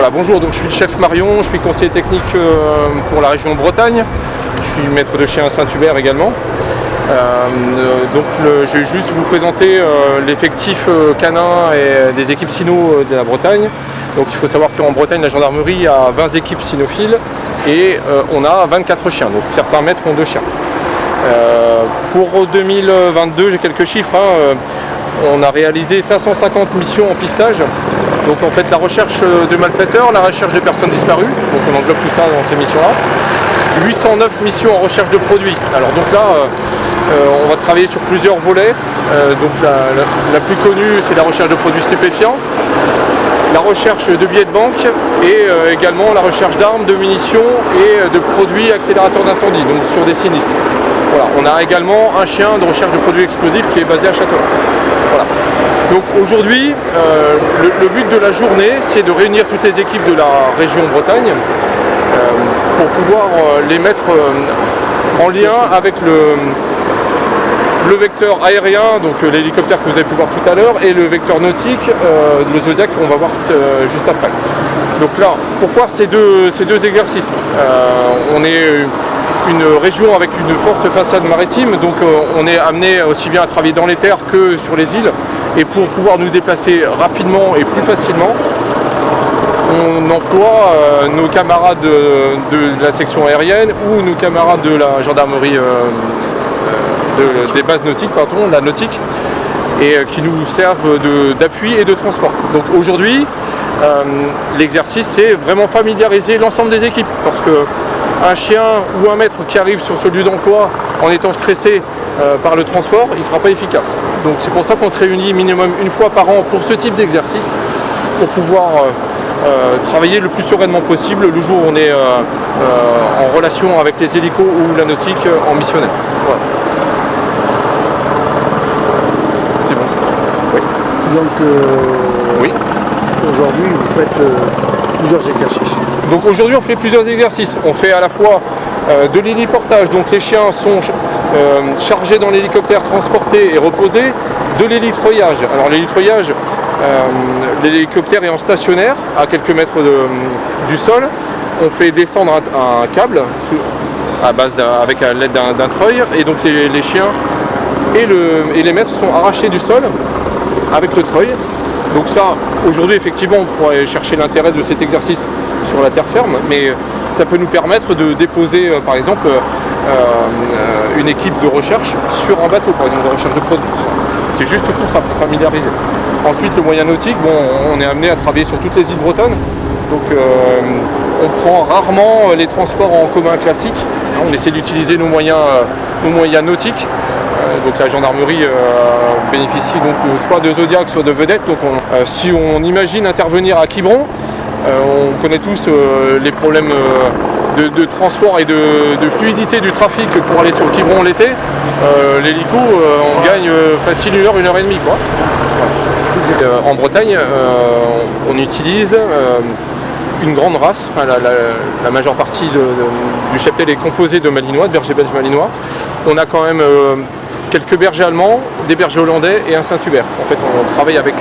Voilà, bonjour, donc je suis le chef Marion, je suis conseiller technique pour la région Bretagne. Je suis maître de chien à Saint-Hubert également. Je vais juste vous présenter l'effectif canin et des équipes cyno de la Bretagne. Donc il faut savoir qu'en Bretagne, la gendarmerie a 20 équipes cynophiles et on a 24 chiens. Donc certains maîtres ont 2 chiens. Pour 2022, j'ai quelques chiffres. On a réalisé 550 missions en pistage. Donc en fait la recherche de malfaiteurs, la recherche de personnes disparues, donc on englobe tout ça dans ces missions-là. 809 missions en recherche de produits. Alors donc là, on va travailler sur plusieurs volets. Donc la plus connue, c'est la recherche de produits stupéfiants, la recherche de billets de banque et également la recherche d'armes, de munitions et de produits accélérateurs d'incendie, donc sur des sinistres. Voilà. On a également un chien de recherche de produits explosifs qui est basé à Châteauroux. Voilà. Donc aujourd'hui, le but de la journée, c'est de réunir toutes les équipes de la région Bretagne pour pouvoir les mettre en lien avec le vecteur aérien, donc l'hélicoptère que vous avez pu voir tout à l'heure, et le vecteur nautique, le Zodiac qu'on va voir juste après. Donc là, pourquoi ces deux exercices? On est une région avec une forte façade maritime, donc on est amené aussi bien à travailler dans les terres que sur les îles. Et pour pouvoir nous déplacer rapidement et plus facilement, on emploie nos camarades de la section aérienne ou nos camarades de la gendarmerie des bases nautiques, pardon, la nautique, et qui nous servent d'appui et de transport. Donc aujourd'hui, l'exercice, c'est vraiment familiariser l'ensemble des équipes, parce que un chien ou un maître qui arrive sur ce lieu d'emploi en étant stressé par le transport, il ne sera pas efficace. Donc c'est pour ça qu'on se réunit minimum une fois par an pour ce type d'exercice, pour pouvoir travailler le plus sereinement possible le jour où on est en relation avec les hélicos ou la nautique en missionnaire. Voilà. C'est bon. Oui. Donc oui. Aujourd'hui vous faites plusieurs exercices. Donc aujourd'hui on fait plusieurs exercices. On fait à la fois de l'héliportage, donc les chiens sont chargés dans l'hélicoptère, transportés et reposés, de l'hélitreuillage. Alors l'hélitreuillage, l'hélicoptère est en stationnaire à quelques mètres du sol. On fait descendre un câble à base avec l'aide d'un treuil, et donc les chiens et les maîtres sont arrachés du sol avec le treuil. Donc ça, aujourd'hui effectivement on pourrait chercher l'intérêt de cet exercice sur la terre ferme, mais ça peut nous permettre de déposer par exemple une équipe de recherche sur un bateau, par exemple de recherche de produits. C'est juste pour ça, pour familiariser. Ensuite le moyen nautique, bon, on est amené à travailler sur toutes les îles bretonnes, donc on prend rarement les transports en commun classiques. On essaie d'utiliser nos moyens nautiques. Donc la gendarmerie bénéficie donc soit de Zodiac, soit de Vedette. Donc si on imagine intervenir à Quiberon, on connaît tous les problèmes de transport et de fluidité du trafic pour aller sur Quiberon l'été. L'hélico, on gagne facile 1 heure, 1 heure et demie, quoi. En Bretagne, on utilise une grande race. Enfin, la majeure partie du cheptel est composée de malinois, de bergers belges malinois. On a quand même quelques bergers allemands, des bergers hollandais et un Saint-Hubert. En fait, on travaille avec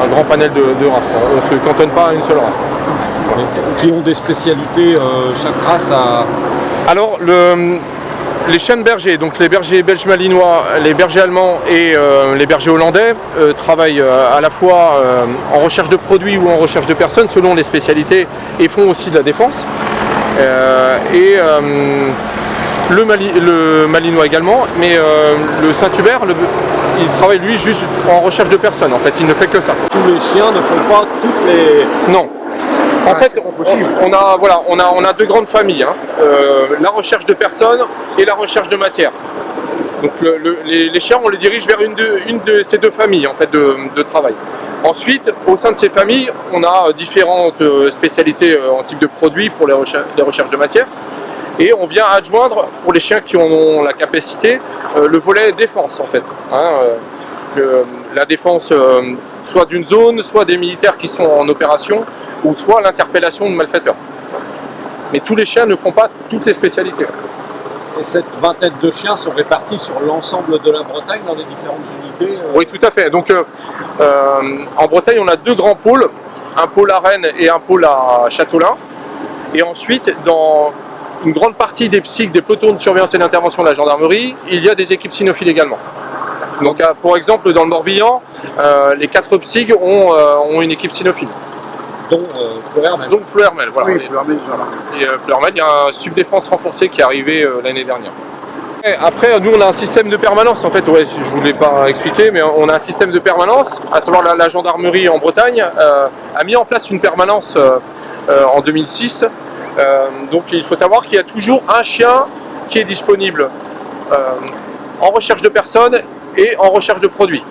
un grand panel de races. On ne se cantonne pas à une seule race. Voilà. Qui ont des spécialités, chaque race a... Alors, les chiens de berger, donc les bergers belges malinois, les bergers allemands et les bergers hollandais travaillent à la fois en recherche de produits ou en recherche de personnes selon les spécialités, et font aussi de la défense. Le malinois également, mais le Saint-Hubert, il travaille lui juste en recherche de personnes. En fait, il ne fait que ça. Tous les chiens ne font pas toutes les... Non. En fait, on a 2 grandes familles, hein. La recherche de personnes et la recherche de matière. Donc les chiens, on les dirige vers une de ces 2 familles en fait, de travail. Ensuite, au sein de ces familles, on a différentes spécialités en type de produits pour les recherches de matière. Et on vient adjoindre, pour les chiens qui en ont la capacité, le volet défense en fait. La défense soit d'une zone, soit des militaires qui sont en opération, ou soit l'interpellation de malfaiteurs. Mais tous les chiens ne font pas toutes les spécialités. Et cette vingtaine de chiens sont répartis sur l'ensemble de la Bretagne dans les différentes unités Oui, tout à fait. Donc en Bretagne, on a 2 grands pôles. un pôle à Rennes et un pôle à Châteaulin. Et ensuite, dans une grande partie des PSIC, des pelotons de surveillance et d'intervention de la gendarmerie, il y a des équipes cynophiles également. Donc pour exemple, dans le Morbihan, les 4 PSIC ont une équipe cynophile. Dont Pleuhermel. Donc Pleuhermel, voilà. Oui, Pleuhermel, voilà. Et Pleuhermel, il y a un subdéfense renforcé qui est arrivé l'année dernière. Et après, nous, on a un système de permanence. En fait, ouais, je ne vous l'ai pas expliqué, mais on a un système de permanence, à savoir la gendarmerie en Bretagne a mis en place une permanence en 2006. Donc il faut savoir qu'il y a toujours un chien qui est disponible en recherche de personnes et en recherche de produits.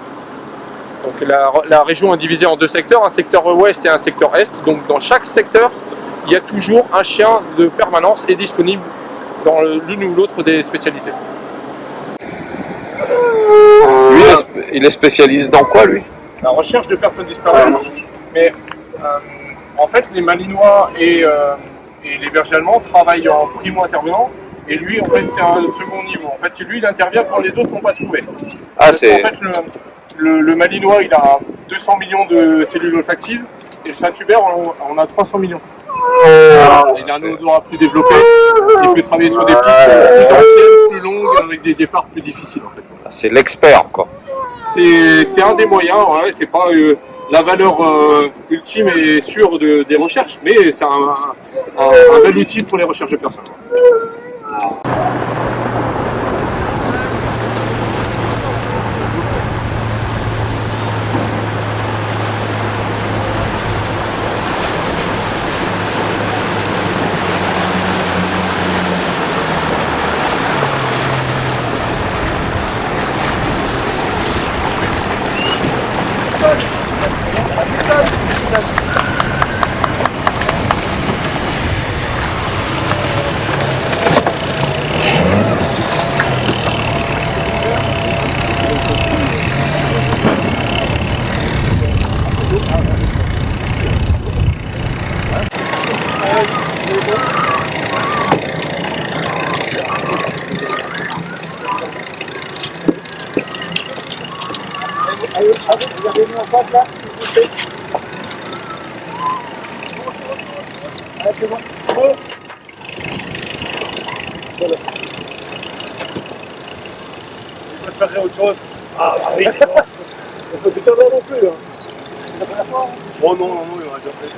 Donc la région est divisée en 2 secteurs, un secteur ouest et un secteur est. Donc dans chaque secteur, il y a toujours un chien de permanence et disponible dans l'une ou l'autre des spécialités. Lui, il est spécialiste dans quoi, lui? La recherche de personnes disparues. Mais en fait, les Malinois et les bergers allemands travaillent en primo-intervenant. Et lui, en fait, c'est un second niveau. En fait, lui, il intervient quand les autres n'ont pas trouvé. Ah, c'est... En fait, le Malinois, il a 200 millions de cellules olfactives. Et le Saint-Hubert, on a 300 millions. Il a un odorat plus développé. Il peut travailler sur des pistes plus anciennes, plus longues, avec des départs plus difficiles, en fait. C'est l'expert, quoi. C'est un des moyens, ouais, c'est pas la valeur ultime et sûre des recherches, mais c'est un bel outil pour les recherches de personnes. Vous avez mis en face là, s'il vous plaît. Ah, c'est bon. Bon. Voilà. Je préférerais autre chose. Ah, oui. On peut tout avoir non plus. Hein. C'est la première fois. Oh non, non, non, il en a déjà fait.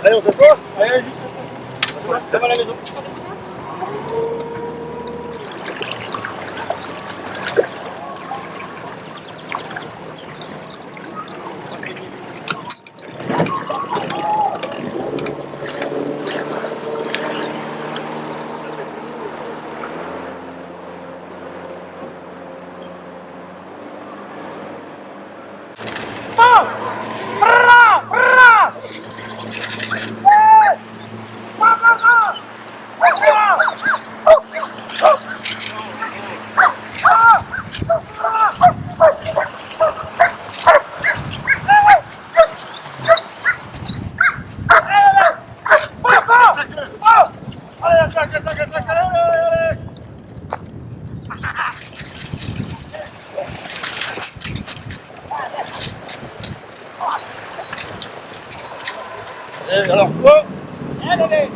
Allez, on s'assoit. Allez, juste on s'assoit. Comme à la maison. Alors toi, allez,